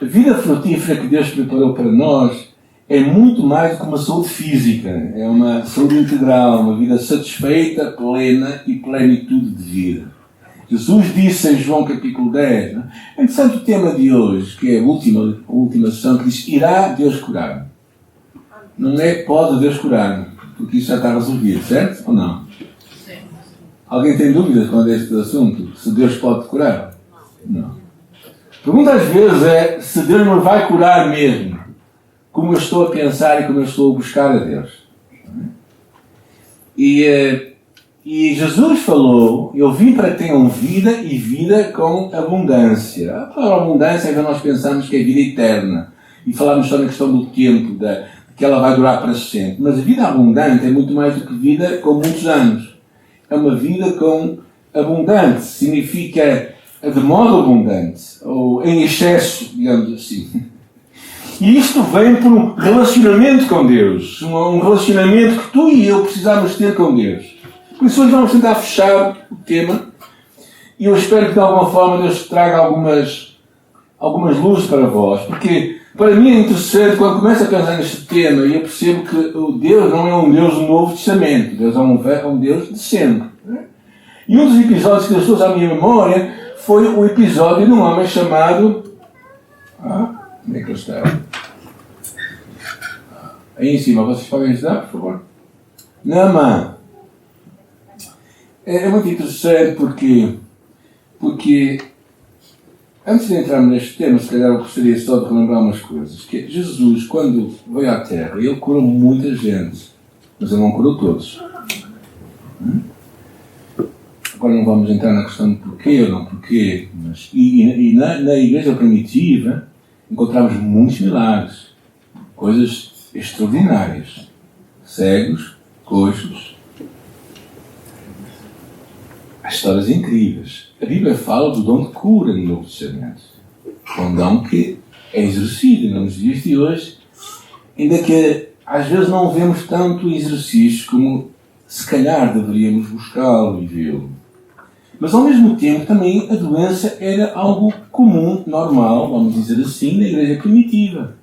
A vida frutífera que Deus preparou para nós é muito mais do que uma saúde física. É uma saúde integral, uma vida satisfeita, plena e plenitude de vida. Jesus disse em João capítulo 10, né? É interessante o tema de hoje, que é a última sessão, que diz: irá Deus curar? Não é pode Deus curar, porque isso já está resolvido, certo? Ou não? Sim. Alguém tem dúvidas quando é este assunto? Se Deus pode curar? Não. A pergunta às vezes é se Deus me vai curar mesmo, como eu estou a pensar e como eu estou a buscar a Deus. E Jesus falou: eu vim para que tenham vida e vida com abundância. A palavra abundância é que nós pensamos que é vida eterna. E falámos só na questão do tempo, que ela vai durar para sempre. Mas a vida abundante é muito mais do que vida com muitos anos. É uma vida com abundante. Significa de modo abundante. Ou em excesso, digamos assim. E isto vem por um relacionamento com Deus. Um relacionamento que tu e eu precisamos ter com Deus. Por isso hoje vamos tentar fechar o tema. E eu espero que de alguma forma Deus traga algumas luzes para vós. Porque para mim é interessante quando começo a pensar neste tema e eu percebo que o Deus não é um Deus do Novo Testamento. Deus é um Deus de sempre. E um dos episódios que Deus trouxe à minha memória foi o episódio de um homem chamado... onde é que ele está? Aí em cima, vocês podem ajudar, por favor? Naamã. É muito interessante porque antes de entrarmos neste tema, se calhar eu gostaria só de relembrar umas coisas. Que Jesus, quando veio à Terra, ele curou muita gente, mas ele não curou todos. Agora não vamos entrar na questão de porquê ou não porquê, mas na igreja primitiva encontramos muitos milagres, coisas extraordinárias. Cegos, coxos, histórias incríveis. A Bíblia fala do dom de cura no Novo Testamento. Um dom que é exercido nos dias de hoje, ainda que às vezes não vemos tanto exercício como se calhar deveríamos buscá-lo e vê-lo. Mas ao mesmo tempo também a doença era algo comum, normal, vamos dizer assim, na igreja primitiva.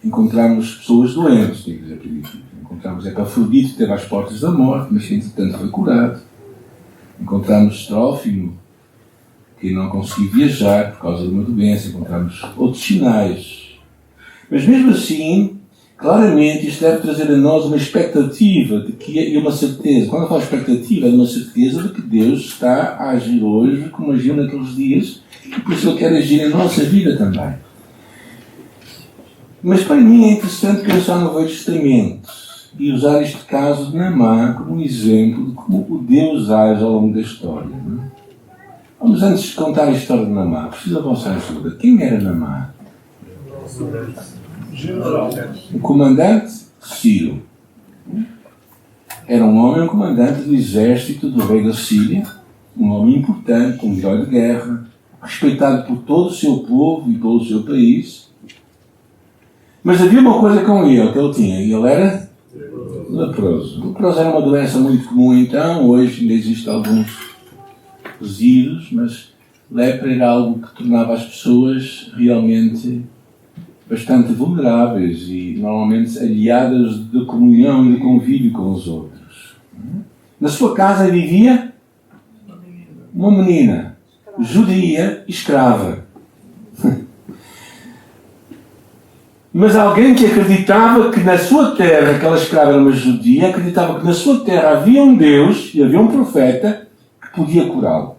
Encontramos pessoas doentes na igreja primitiva. Encontramos Epafrodito, que esteve às portas da morte, mas que entretanto foi curado. Encontramos Trófimo, que não conseguiu viajar por causa de uma doença. Encontramos outros sinais. Mas mesmo assim, claramente isto deve trazer a nós uma expectativa de que, e uma certeza. Quando eu falo expectativa, é uma certeza de que Deus está a agir hoje como agiu naqueles dias, e por isso Ele quer agir na nossa vida também. Mas para mim é interessante pensar no Velho Testamento e usar este caso de Naamã como um exemplo de como o Deus age ao longo da história. Não é? Vamos antes de contar a história de Naamã, preciso da vossa ajuda. Quem era Naamã? O comandante Ciro. Era um homem, um comandante do exército do rei da Síria, um homem importante, um herói de guerra, respeitado por todo o seu povo e todo o seu país. Mas havia uma coisa com ele que ele tinha, e ele era leproso. Leproso era uma doença muito comum então, hoje ainda existem alguns resíduos, mas lepra era algo que tornava as pessoas realmente bastante vulneráveis e normalmente aliadas de comunhão e de convívio com os outros. Na sua casa vivia uma menina, judia, escrava. Mas alguém que acreditava que na sua terra, aquela escrava era uma judia, acreditava que na sua terra havia um Deus e havia um profeta que podia curá-lo.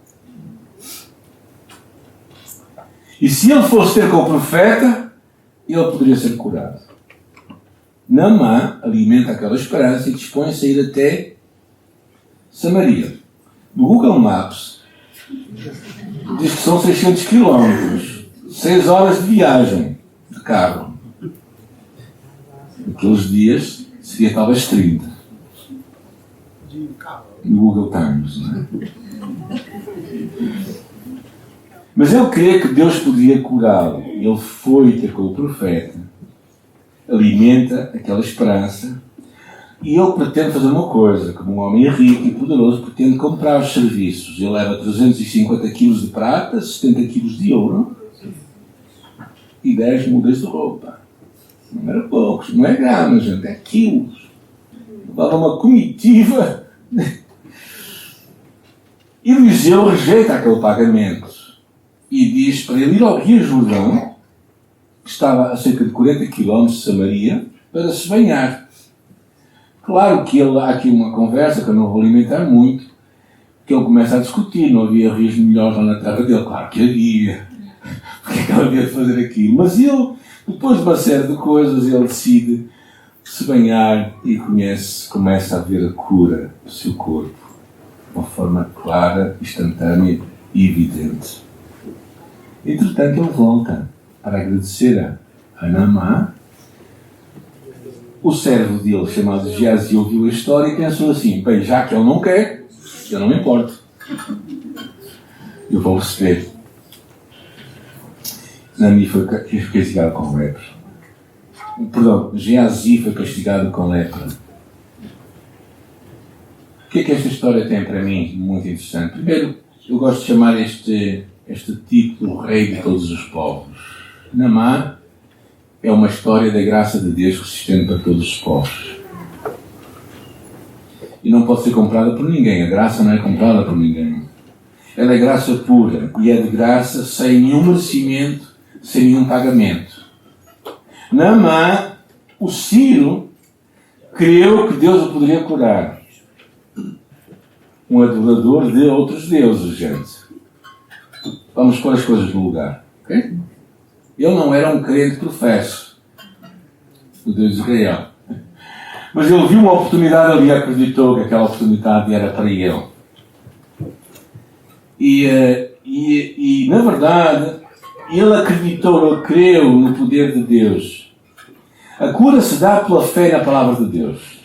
E se ele fosse ter com o profeta, ele poderia ser curado. Naamã alimenta aquela esperança e dispõe-se a ir até Samaria. No Google Maps diz que são 600 km, 6 horas de viagem de carro. Naqueles dias seria talvez 30. No Google Times, não é? Mas ele crê que Deus podia curá-lo. Ele foi ter com o profeta, alimenta aquela esperança, e ele pretende fazer uma coisa, como um homem rico e poderoso, pretende comprar os serviços. Ele leva 350 kg de prata, 70 kg de ouro, e 10 mudas de roupa. Não era poucos, não é gramas, gente, é quilos. Levava uma comitiva. E Eliseu rejeita aquele pagamento e diz para ele ir ao Rio Jordão, que estava a cerca de 40 km de Samaria, para se banhar. Claro que há aqui uma conversa que eu não vou alimentar muito, que ele começa a discutir, não havia rios melhores lá na terra dele. Claro que havia. Porque é que ele havia de fazer aquilo? Mas ele, depois de uma série de coisas, ele decide se banhar e começa a ver a cura do seu corpo. De uma forma clara, instantânea e evidente. Entretanto, ele volta para agradecer a Naamã. O servo dele, chamado Geazi, ouviu a história e pensou assim: bem, já que ele não quer, eu não me importo. Eu vou receber. Naamã foi castigado com lepra. Perdão, Geazi foi castigado com lepra. O que é que esta história tem para mim muito interessante? Primeiro, eu gosto de chamar este tipo o rei de todos os povos. Naamã é uma história da graça de Deus resistente para todos os povos. E não pode ser comprada por ninguém. A graça não é comprada por ninguém. Ela é graça pura. E é de graça sem nenhum merecimento, sem nenhum pagamento. Naamã, o Ciro, creu que Deus o poderia curar. Um adorador de outros deuses, gente. Vamos pôr as coisas no lugar. Okay? Ele não era um crente professo do Deus de Israel. Mas ele viu uma oportunidade ali e acreditou que aquela oportunidade era para ele. E na verdade, ele acreditou, ele creu no poder de Deus. A cura se dá pela fé na palavra de Deus.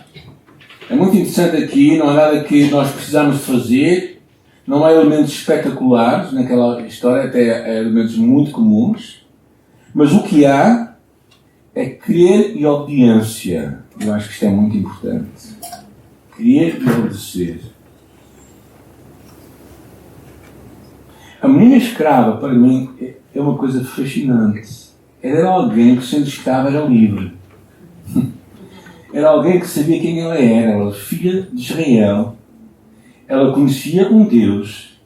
É muito interessante aqui, não há nada que nós precisamos fazer, não há elementos espetaculares naquela história, até elementos muito comuns, mas o que há é crer e obediência. Eu acho que isto é muito importante. Crer e obedecer. A menina escrava, para mim, é uma coisa fascinante. Ela era alguém que, sendo escrava, era livre. Era alguém que sabia quem ela era. Ela era filha de Israel. Ela conhecia um Deus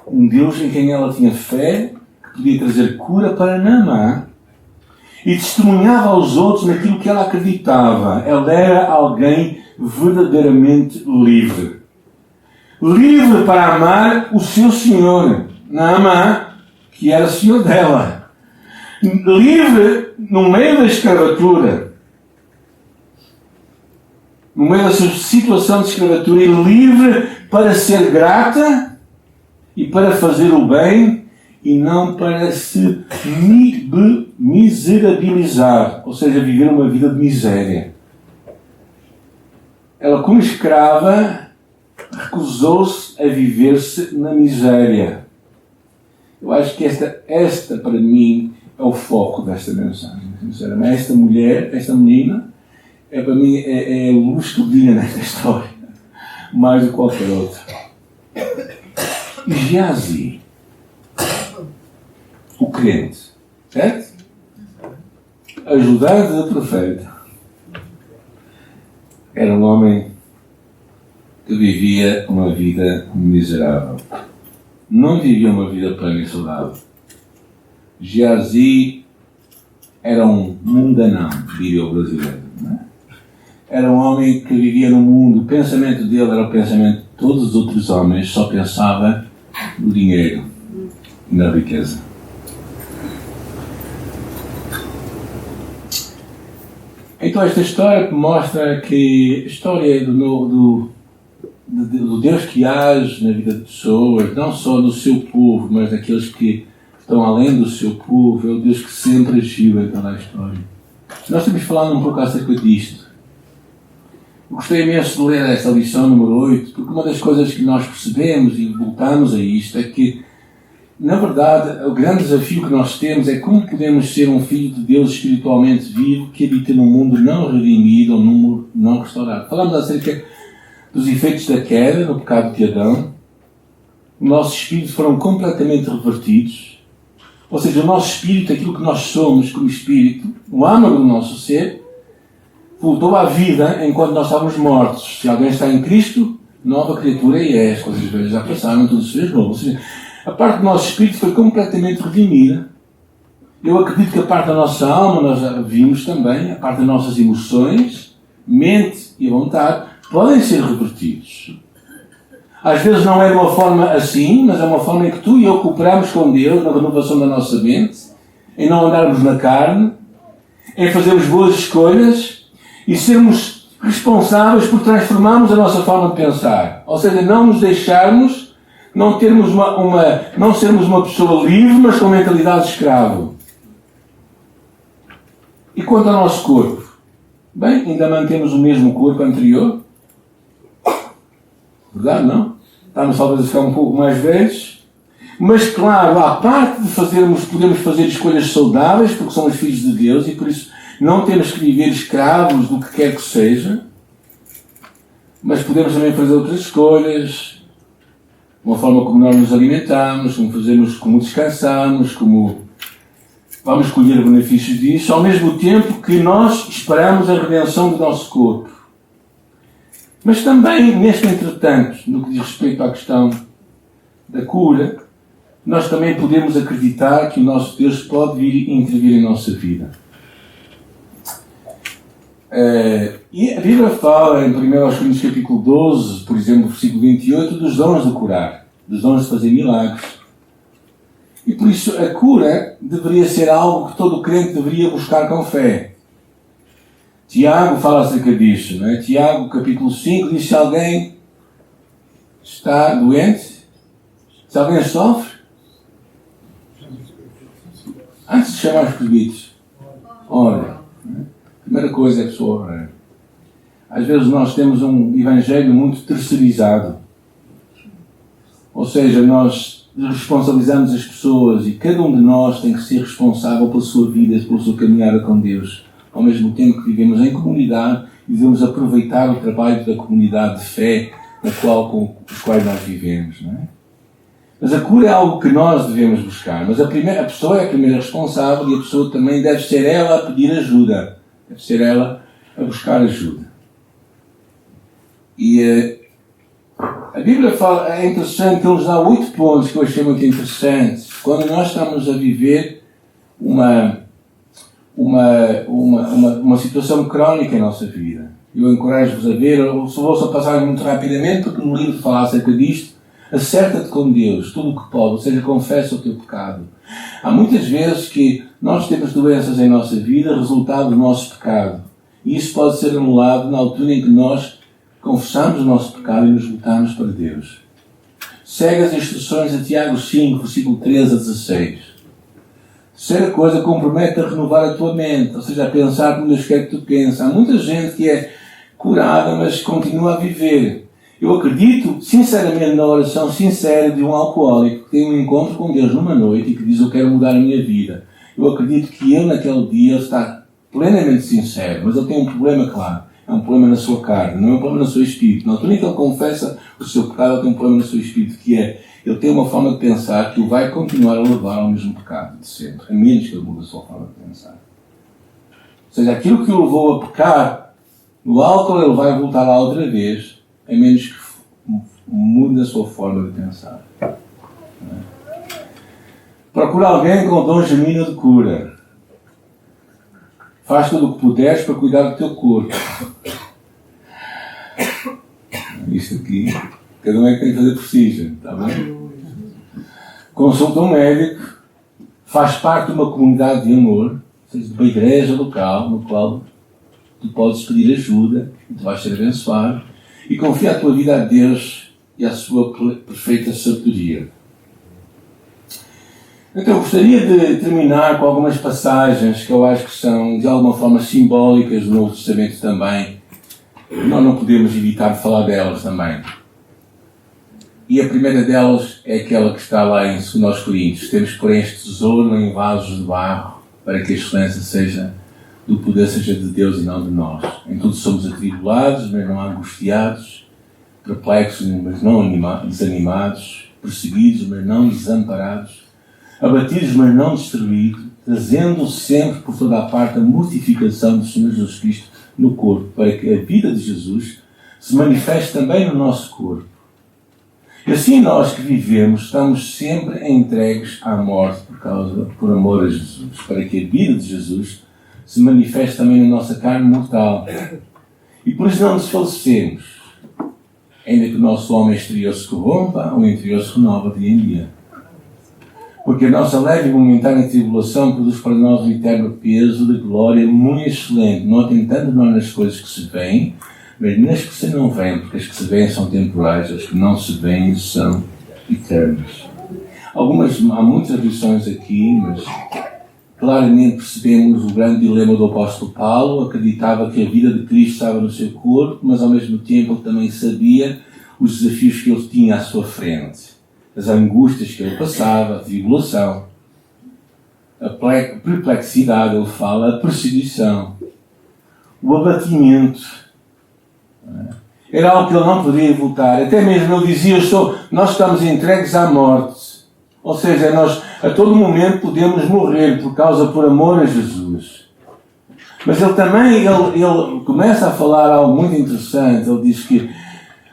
em quem ela tinha fé, que podia trazer cura para Naamã, e testemunhava aos outros naquilo que ela acreditava. Ela era alguém verdadeiramente livre. Livre para amar o seu Senhor, Naamã, que era o Senhor dela. Livre no meio da escravatura, no meio da sua situação de escravatura, e livre para ser grata e para fazer o bem e não para se miserabilizar, ou seja, viver uma vida de miséria. Ela, como escrava, recusou-se a viver-se na miséria. Eu acho que esta para mim é o foco desta mensagem, sinceramente. Esta mulher, esta menina, para mim é a luz que brilha nesta história, mais do que qualquer outra. E Geazi, o crente, certo? Ajudante do profeta, era um homem que vivia uma vida miserável. Não vivia uma vida plena e saudável. Geazi era um mundanão, diria o brasileiro. Não é? Era um homem que vivia no mundo. O pensamento dele era o pensamento de todos os outros homens, só pensava no dinheiro e na riqueza. Então esta história mostra que a história do Deus que age na vida de pessoas, não só do seu povo, mas daqueles que estão além do seu povo, é o Deus que sempre agiu em toda a história. Nós temos falado um pouco acerca disto. Eu gostei imenso de ler esta lição número 8, porque uma das coisas que nós percebemos e voltamos a isto é que, na verdade, o grande desafio que nós temos é como podemos ser um filho de Deus espiritualmente vivo que habita num mundo não redimido ou num mundo não restaurado. Falamos acerca dos efeitos da queda, no pecado de Adão. Os nossos espíritos foram completamente revertidos. Ou seja, o nosso espírito, aquilo que nós somos como espírito, o âmago do nosso ser, voltou à vida enquanto nós estávamos mortos. Se alguém está em Cristo, nova criatura é, as coisas velhas já passaram, tudo se fez novo. Ou seja, a parte do nosso espírito foi completamente redimida. Eu acredito que a parte da nossa alma, nós já vimos também, a parte das nossas emoções, mente e vontade, podem ser revertidos. Às vezes não é de uma forma assim, mas é uma forma em que tu e eu cooperamos com Deus na renovação da nossa mente, em não andarmos na carne, em fazermos boas escolhas e sermos responsáveis por transformarmos a nossa forma de pensar. Ou seja, não nos deixarmos, não sermos uma pessoa livre, mas com mentalidade de escravo. E quanto ao nosso corpo? Bem, ainda mantemos o mesmo corpo anterior? Verdade, não? Estamos talvez a ficar um pouco mais velhos. Mas, claro, à parte de podemos fazer escolhas saudáveis, porque somos filhos de Deus e por isso não temos que viver escravos do que quer que seja. Mas podemos também fazer outras escolhas, uma forma como nós nos alimentamos, como descansamos, como vamos colher benefícios disso, ao mesmo tempo que nós esperamos a redenção do nosso corpo. Mas também, neste entretanto, no que diz respeito à questão da cura, nós também podemos acreditar que o nosso Deus pode vir e intervir em nossa vida. E a Bíblia fala, em 1 Coríntios capítulo 12, por exemplo, versículo 28, dos dons de curar, dos dons de fazer milagres. E por isso a cura deveria ser algo que todo crente deveria buscar com fé. Tiago fala acerca disso, não é? Tiago, capítulo 5, diz: se alguém está doente, se alguém sofre, antes de chamar os presbíteros, ora. A primeira coisa é a pessoa orar. Às vezes nós temos um evangelho muito terceirizado. Ou seja, nós responsabilizamos as pessoas e cada um de nós tem que ser responsável pela sua vida, pela sua caminhada com Deus. Ao mesmo tempo que vivemos em comunidade e devemos aproveitar o trabalho da comunidade de fé com os quais nós vivemos. Não é? Mas a cura é algo que nós devemos buscar. Mas a pessoa é a primeira responsável e a pessoa também deve ser ela a pedir ajuda. Deve ser ela a buscar ajuda. E a Bíblia fala, é interessante que ele nos dá 8 pontos que eu achei muito interessantes. Quando nós estamos a viver uma situação crónica em nossa vida. Eu encorajo-vos a ver, eu vou só passar muito rapidamente, porque no livro fala acerca disto. Acerta-te com Deus, tudo o que pode, ou seja, confessa o teu pecado. Há muitas vezes que nós temos doenças em nossa vida, resultado do nosso pecado. E isso pode ser anulado na altura em que nós confessamos o nosso pecado e nos voltamos para Deus. Segue as instruções de Tiago 5, versículo 13 a 16. Terceira coisa, compromete a renovar a tua mente, ou seja, a pensar como Deus quer que tu penses. Há muita gente que é curada, mas continua a viver. Eu acredito, sinceramente, na oração sincera de um alcoólico que tem um encontro com Deus numa noite e que diz: eu quero mudar a minha vida. Eu acredito que ele, naquele dia, está plenamente sincero, mas ele tem um problema, claro. É um problema na sua carne, não é um problema no seu espírito. Na altura em que ele confessa o seu pecado, ele tem um problema no seu espírito, que é, ele tem uma forma de pensar que o vai continuar a levar ao mesmo pecado de sempre, a menos que ele mude a sua forma de pensar. Ou seja, aquilo que o levou a pecar no álcool, ele vai voltar lá outra vez, a menos que mude a sua forma de pensar. Procura alguém com dom genuíno de cura. Faz tudo o que puderes para cuidar do teu corpo. Isto aqui, cada um é que tem que fazer por si, gente, está bem? Consulta um médico, faz parte de uma comunidade de amor, ou seja, de uma igreja local, no qual tu podes pedir ajuda e tu vais ser abençoado, e confia a tua vida a Deus e à sua perfeita sabedoria. Então, eu gostaria de terminar com algumas passagens que eu acho que são, de alguma forma, simbólicas do Novo Testamento também. Nós não podemos evitar de falar delas também. E a primeira delas é aquela que está lá em 2 Coríntios. Temos, porém, este tesouro em vasos de barro, para que a excelência do poder seja de Deus e não de nós. Em tudo somos atribulados, mas não angustiados, perplexos, mas não desanimados, perseguidos, mas não desamparados, abatidos, mas não destruídos, trazendo sempre por toda a parte a mortificação do Senhor Jesus Cristo no corpo, para que a vida de Jesus se manifeste também no nosso corpo. E assim nós que vivemos estamos sempre entregues à morte por amor a Jesus, para que a vida de Jesus se manifeste também na nossa carne mortal. E por isso não desfalecemos, ainda que o nosso homem exterior se corrompa, o interior se renova dia em dia. Porque a nossa leve e momentânea tribulação produz para nós um eterno peso de glória muito excelente, não atentando nós nas coisas que se veem, mas nas que se não veem, porque as que se veem são temporais, as que não se veem são eternas. Há muitas lições aqui, mas claramente percebemos o grande dilema do apóstolo Paulo. Acreditava que a vida de Cristo estava no seu corpo, mas ao mesmo tempo ele também sabia os desafios que ele tinha à sua frente. As angústias que ele passava, a tribulação, a perplexidade, ele fala, a perseguição, o abatimento. Era algo que ele não podia evitar. Até mesmo ele dizia, nós estamos entregues à morte. Ou seja, nós a todo momento podemos morrer por amor a Jesus. Mas ele também ele começa a falar algo muito interessante. Ele diz que,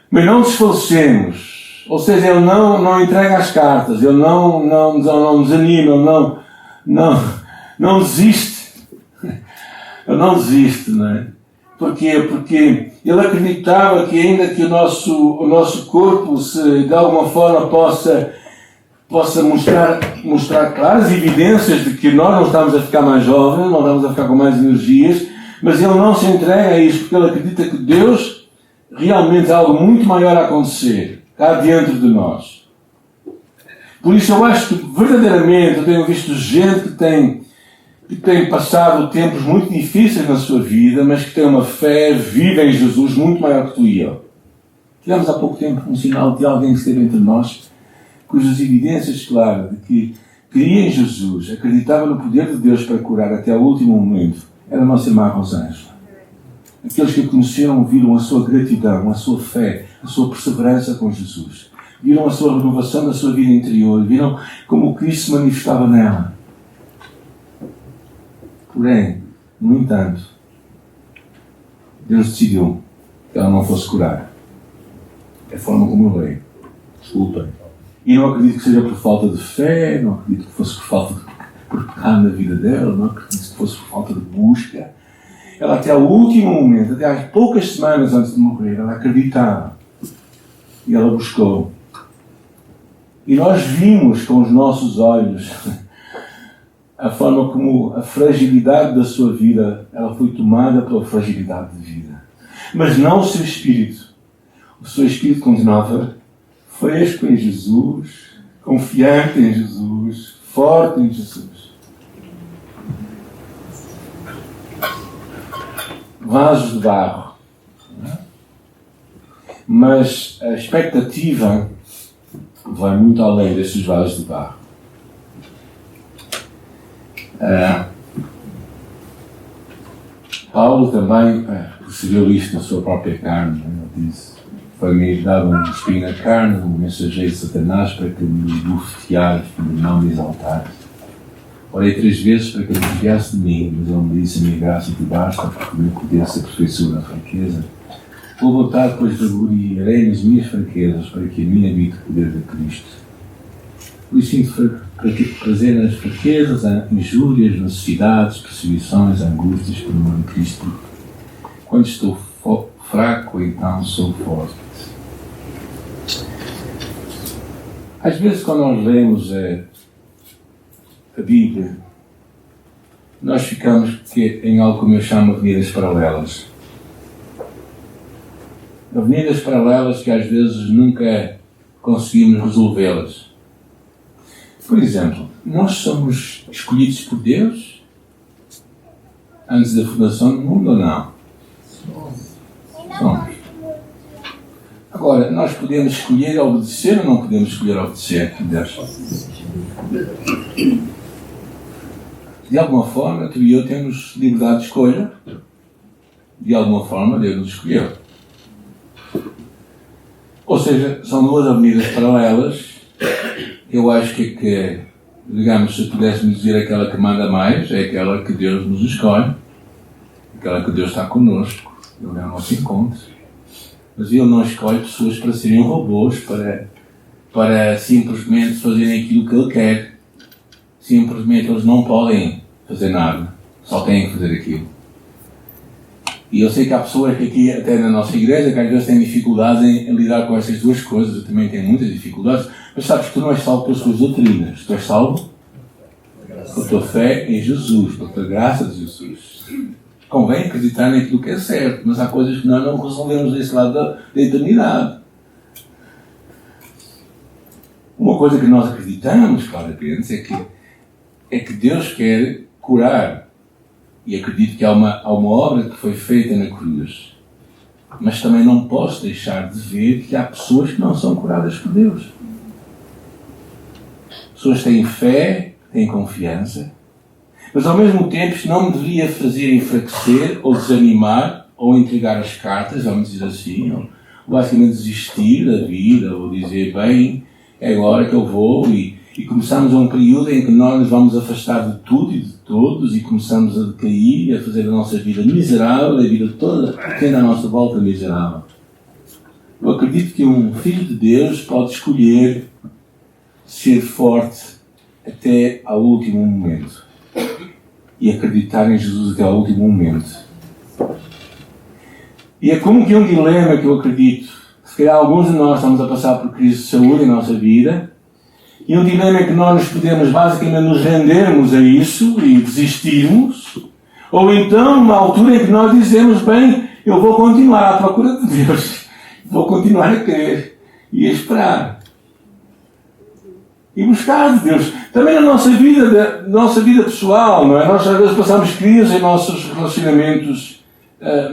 mas não desfalecemos. Ou seja, ele não entrega as cartas, ele não desanima, ele não desiste. Ele não desiste, não é? Porquê? Porque ele acreditava que ainda que o nosso corpo, se de alguma forma possa mostrar claras evidências de que nós não estamos a ficar mais jovens, não estamos a ficar com mais energias, mas ele não se entrega a isso, porque ele acredita que Deus realmente há algo muito maior a acontecer cá dentro de nós. Por isso eu acho que verdadeiramente eu tenho visto gente que tem passado tempos muito difíceis na sua vida, mas que tem uma fé viva em Jesus muito maior que tu e eu. Tivemos há pouco tempo um sinal de alguém que esteve entre nós, cujas evidências claras de que cria em Jesus, acreditava no poder de Deus para curar até o último momento, era a nossa irmã Rosângela. Aqueles que a conheceram viram a sua gratidão, a sua fé, a sua perseverança com Jesus. Viram a sua renovação da sua vida interior. Viram como Cristo se manifestava nela. Porém, no entanto, Deus decidiu que ela não fosse curada. É a forma como eu leio. Desculpem. E não acredito que seja por falta de fé, não acredito que fosse por falta de pecado na vida dela, não acredito que fosse por falta de busca. Ela até o último momento, até às poucas semanas antes de morrer, ela acreditava. E ela buscou. E nós vimos com os nossos olhos a forma como a fragilidade da sua vida, ela foi tomada pela fragilidade de vida. Mas não o seu espírito. O seu espírito continuava fresco em Jesus, confiante em Jesus, forte em Jesus. Vasos de barro. Mas a expectativa vai muito além desses vasos de barro. Paulo também percebeu isto na sua própria carne. Ele disse: foi-me dado um espinho na carne, um mensageiro de Satanás para que me bofeteasse e não me exaltasse. Orei 3 vezes para que ele desviasse de mim, mas ele me disse: a minha graça te basta, porque o meu poder se aperfeiçoa na fraqueza. Vou voltar, pois gloriarei nas minhas fraquezas, para que a mim habite o poder de Cristo. Por isso sinto prazer nas fraquezas, injúrias, necessidades, perseguições, angústias, por amor de Cristo. Quando estou fraco, então sou forte. Às vezes, quando nós lemos a Bíblia, nós ficamos em algo como eu chamo avenidas paralelas. Avenidas paralelas que às vezes nunca conseguimos resolvê-las. Por exemplo, nós somos escolhidos por Deus antes da fundação do mundo ou não? Somos. Agora, nós podemos escolher obedecer ou não podemos escolher obedecer a Deus? De alguma forma, tu e eu temos liberdade de escolha. De alguma forma, Deus nos escolheu. Ou seja, são 2 avenidas paralelas. Eu acho que digamos, se pudéssemos dizer aquela que manda mais, é aquela que Deus nos escolhe, aquela que Deus está connosco, Ele é o nosso encontro. Mas Ele não escolhe pessoas para serem robôs, para simplesmente fazerem aquilo que Ele quer. Simplesmente eles não podem fazer nada, só têm que fazer aquilo. E eu sei que há pessoas que aqui, até na nossa igreja, que às vezes têm dificuldades em lidar com essas duas coisas. Eu também tenho muitas dificuldades. Mas sabes que tu não és salvo pelas tuas doutrinas. Tu és salvo pela tua fé em Jesus, pela tua graça de Jesus. Convém acreditar naquilo que é certo, mas há coisas que nós não resolvemos desse lado da eternidade. Uma coisa que nós acreditamos, claramente, é que Deus quer curar. E acredito que há uma obra que foi feita na cruz. Mas também não posso deixar de ver que há pessoas que não são curadas por Deus. Pessoas têm fé, têm confiança, mas ao mesmo tempo isto não me deveria fazer enfraquecer ou desanimar ou entregar as cartas, vamos dizer assim, ou basicamente desistir da vida, ou dizer, bem, é agora que eu vou, e começamos um período em que nós nos vamos afastar de tudo e de todos e começamos a decair, a fazer a nossa vida miserável, a vida toda tendo à nossa volta miserável. Eu acredito que um filho de Deus pode escolher ser forte até ao último momento e acreditar em Jesus até ao último momento. E é como que um dilema que eu acredito. Se calhar alguns de nós estamos a passar por crise de saúde em nossa vida, e um dilema é que nós podemos basicamente nos rendermos a isso e desistirmos, ou então uma altura em que nós dizemos, bem, eu vou continuar à procura de Deus, vou continuar a crer e a esperar. E buscar de Deus. Também na nossa vida pessoal, não é? Nós às vezes passamos crise em nossos relacionamentos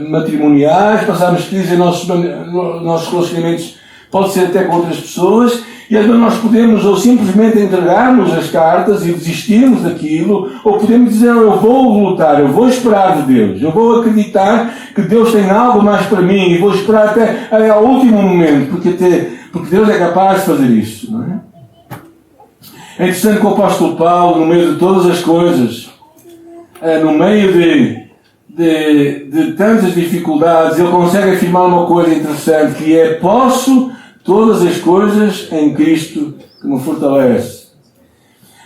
matrimoniais, passamos crise em nossos relacionamentos, pode ser até com outras pessoas, e às vezes nós podemos ou simplesmente entregarmos as cartas e desistirmos daquilo, ou podemos dizer, eu vou lutar, eu vou esperar de Deus, eu vou acreditar que Deus tem algo mais para mim, e vou esperar até ao último momento, porque Deus é capaz de fazer isso, não é? É interessante que o apóstolo Paulo, no meio de todas as coisas, no meio de tantas dificuldades, ele consegue afirmar uma coisa interessante, que é, posso todas as coisas em Cristo que me fortalece.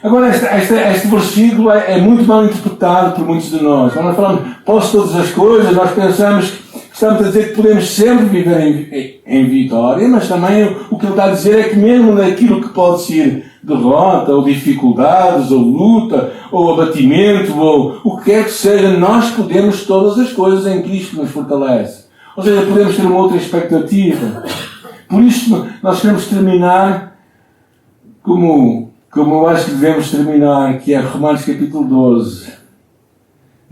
Agora, este versículo é muito mal interpretado por muitos de nós. Quando nós falamos, posso todas as coisas, nós pensamos que estamos a dizer que podemos sempre viver em vitória, mas também o que ele está a dizer é que mesmo naquilo que pode ser derrota, ou dificuldades, ou luta, ou abatimento, ou o que quer que seja, nós podemos todas as coisas em Cristo que nos fortalece. Ou seja, podemos ter uma outra expectativa. Por isso, nós queremos terminar como eu acho que devemos terminar, que é Romanos capítulo 12,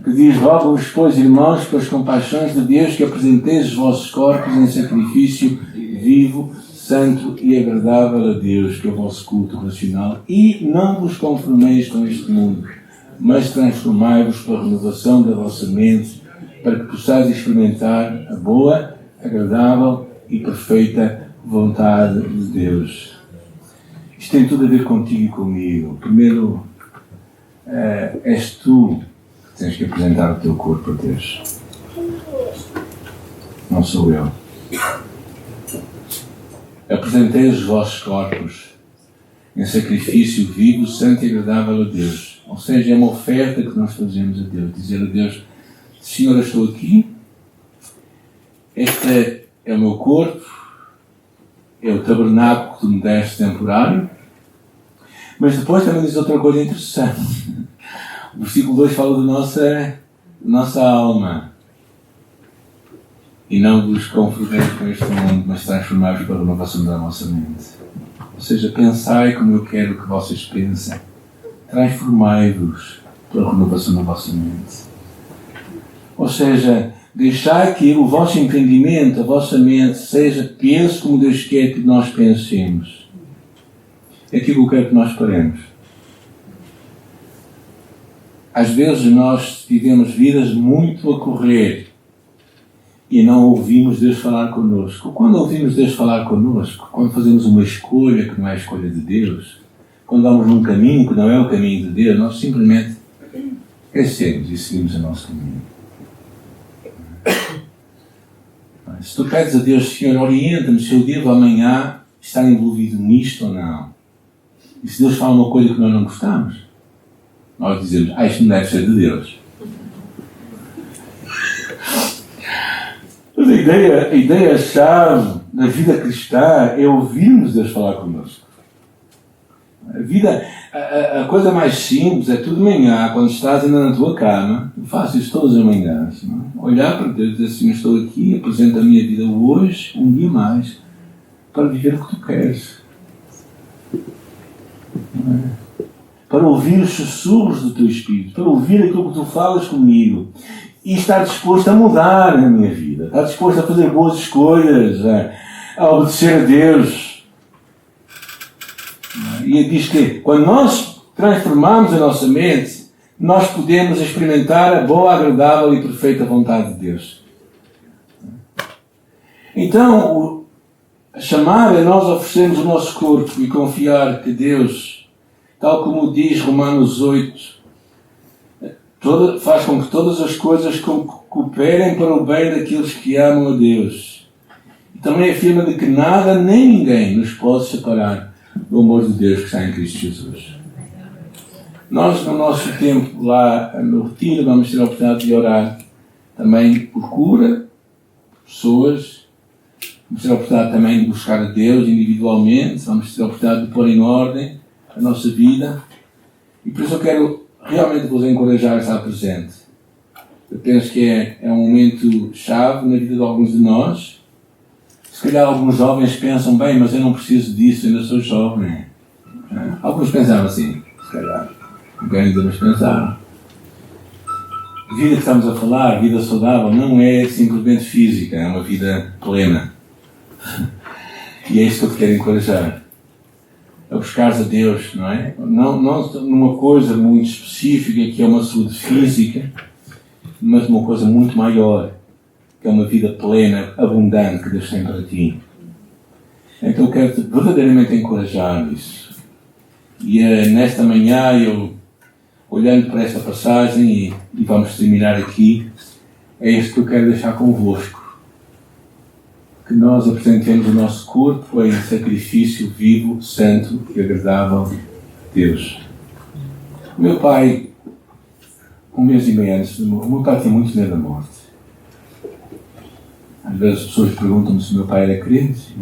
que diz, rogo-vos, pois, irmãos, pelas compaixões de Deus, que apresenteis os vossos corpos em sacrifício vivo, santo e agradável a Deus, que é o vosso culto racional, e não vos conformeis com este mundo, mas transformai-vos pela renovação da vossa mente, para que possais experimentar a boa, agradável e perfeita vontade de Deus. Isto tem tudo a ver contigo e comigo. Primeiro, és tu que tens que apresentar o teu corpo a Deus. Não sou eu. Apresentei os vossos corpos em sacrifício vivo, santo e agradável a Deus. Ou seja, é uma oferta que nós fazemos a Deus. Dizer a Deus, Senhor, eu estou aqui, este é o meu corpo, é o tabernáculo que tu me deste temporário, mas depois também diz outra coisa interessante. O versículo 2 fala da nossa alma. E não vos conformeis com este mundo, mas transformai-vos pela renovação da vossa mente. Ou seja, pensai como eu quero que vocês pensem. Transformai-vos pela renovação da vossa mente. Ou seja, deixai que o vosso entendimento, a vossa mente, pense como Deus quer que nós pensemos. É aquilo que eu quero que nós paremos. Às vezes nós vivemos vidas muito a correr e não ouvimos Deus falar connosco. Quando ouvimos Deus falar connosco, quando fazemos uma escolha que não é a escolha de Deus, quando vamos num caminho que não é o caminho de Deus, nós simplesmente esquecemos e seguimos o nosso caminho. Se tu pedes a Deus, Senhor, orienta-me se o dia de amanhã está envolvido nisto ou não. E se Deus fala uma coisa que nós não gostamos, nós dizemos, isto não deve ser de Deus. Mas a ideia-chave da vida cristã é ouvirmos Deus falar connosco. A coisa mais simples é tu de manhã, quando estás ainda na tua cama, eu faço isso todas as manhãs, não é? Olhar para Deus e dizer assim, estou aqui, apresento a minha vida hoje, um dia mais, para viver o que tu queres. Não é? Para ouvir os sussurros do teu Espírito, para ouvir aquilo que tu falas comigo e estar disposto a mudar a minha vida, estar disposto a fazer boas escolhas, a obedecer a Deus. E diz que quando nós transformamos a nossa mente, nós podemos experimentar a boa, agradável e perfeita vontade de Deus. Então, a chamar é nós oferecermos o nosso corpo e confiar que Deus, tal como diz Romanos 8, faz com que todas as coisas cooperem para o bem daqueles que amam a Deus. E também afirma de que nada nem ninguém nos pode separar do amor de Deus que está em Cristo Jesus. Nós, no nosso tempo lá no retiro, vamos ter a oportunidade de orar também por cura, por pessoas. Vamos ter a oportunidade também de buscar a Deus individualmente. Vamos ter a oportunidade de pôr em ordem a nossa vida. E por isso eu quero realmente vos encorajar a estar presente. Eu penso que é um momento chave na vida de alguns de nós. Se calhar alguns jovens pensam, bem, mas eu não preciso disso, ainda sou jovem. Alguns pensavam assim, se calhar. Ninguém devemos pensar. A vida que estamos a falar, a vida saudável, não é simplesmente física, é uma vida plena. E é isso que eu te quero encorajar. A buscares a Deus, não é? Não numa coisa muito específica, que é uma saúde física, mas uma coisa muito maior, que é uma vida plena, abundante, que Deus tem para ti. Então eu quero-te verdadeiramente encorajar nisso. E nesta manhã, eu, olhando para esta passagem, e vamos terminar aqui, é isto que eu quero deixar convosco. Que nós apresentemos o nosso corpo em sacrifício vivo, santo e agradável a Deus. O meu pai, um mês e meio antes, o meu pai tinha muito medo da morte. Às vezes as pessoas perguntam-me se o meu pai era crente.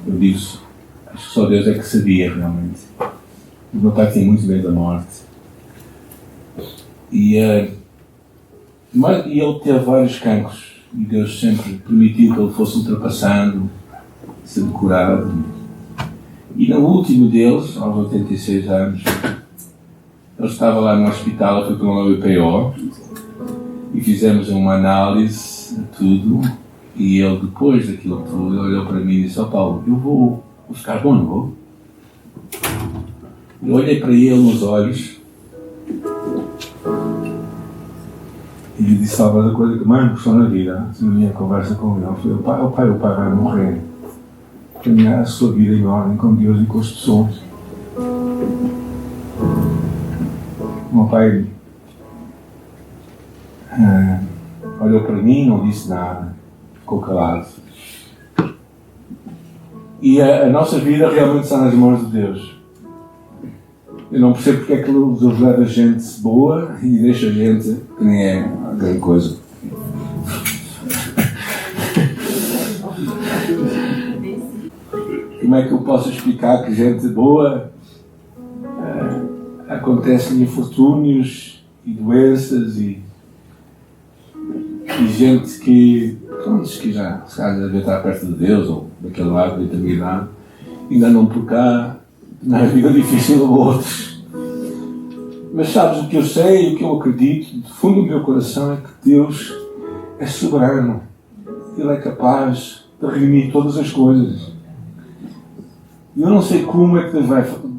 Eu digo, acho que só Deus é que sabia realmente. O meu pai tinha muito medo da morte. E ele teve vários cancros. E Deus sempre permitiu que ele fosse ultrapassando, sendo curado. E no último deles, aos 86 anos, ele estava lá no hospital, eu fui para uma UPO e fizemos uma análise de tudo. E ele, depois daquilo tudo, ele olhou para mim e disse: Paulo, eu vou ficar bom, não vou? Eu olhei para ele nos olhos e lhe disse a coisa que mais me gostou na vida, na minha conversa com ele, foi: o pai vai morrer. Tenha a sua vida em ordem com Deus e com as pessoas. O meu pai olhou para mim, não disse nada, ficou calado. E a nossa vida realmente está nas mãos de Deus. Eu não percebo porque é que Deus leva gente boa e deixa gente que nem é grande coisa. Como é que eu posso explicar que gente boa acontecem infortúnios e doenças e gente que já se calhar deve estar perto de Deus ou daquele lado da eternidade, ainda não por cá, na vida difícil de outros. Mas sabes, o que eu sei e o que eu acredito, do fundo do meu coração, é que Deus é soberano. Ele é capaz de reunir todas as coisas. E eu não sei como é que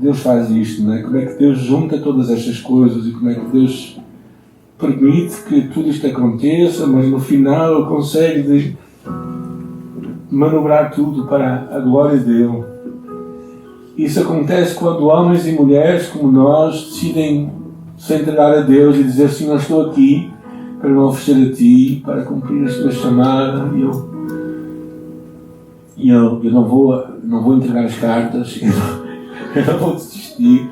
Deus faz isto, não é? Como é que Deus junta todas estas coisas e como é que Deus permite que tudo isto aconteça, mas no final Ele consegue manobrar tudo para a glória dele. Isso acontece quando homens e mulheres como nós decidem se entregar a Deus e dizer: Senhor, estou aqui para me oferecer a Ti, para cumprir a Tua chamada, e eu não vou entregar as cartas, eu não vou desistir,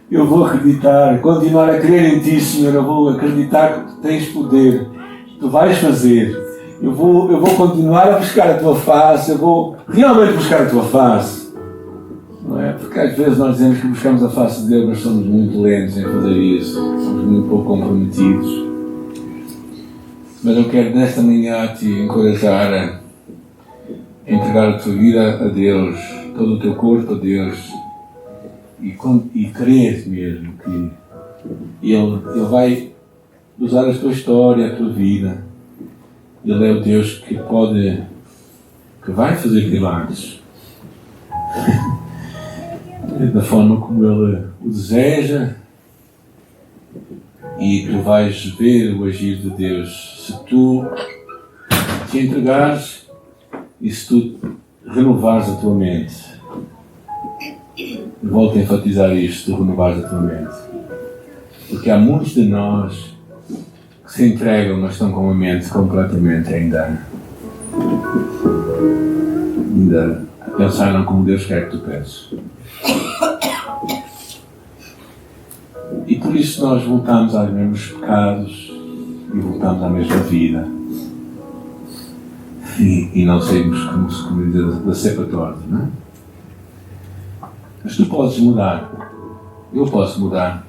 eu vou acreditar, continuar a crer em Ti, Senhor, eu vou acreditar que Tu tens poder, que Tu vais fazer, eu vou continuar a buscar a Tua face, eu vou realmente buscar a Tua face. Não é? Porque às vezes nós dizemos que buscamos a face de Deus, mas somos muito lentos em fazer isso, somos muito pouco comprometidos. Mas eu quero nesta manhã te encorajar a entregar a tua vida a Deus, todo o teu corpo a Deus, e crer mesmo que Ele vai usar a tua história, a tua vida. Ele é o Deus que vai fazer milagres da forma como Ele o deseja, e tu vais ver o agir de Deus se tu te entregares e se tu renovares a tua mente. Eu volto a enfatizar isto: tu renovares a tua mente, porque há muitos de nós que se entregam, mas estão com a mente completamente ainda a pensar não como Deus quer que tu penses. E por isso nós voltamos aos mesmos pecados e voltamos à mesma vida. E não saímos, como diz, da cepa torta, não é? Mas tu podes mudar. Eu posso mudar.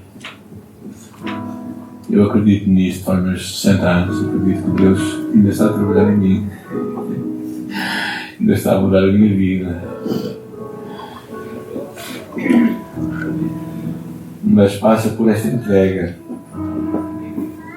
Eu acredito nisto faz meus 60 anos. Eu acredito que Deus ainda está a trabalhar em mim. Ainda está a mudar a minha vida. Mas passa por esta entrega.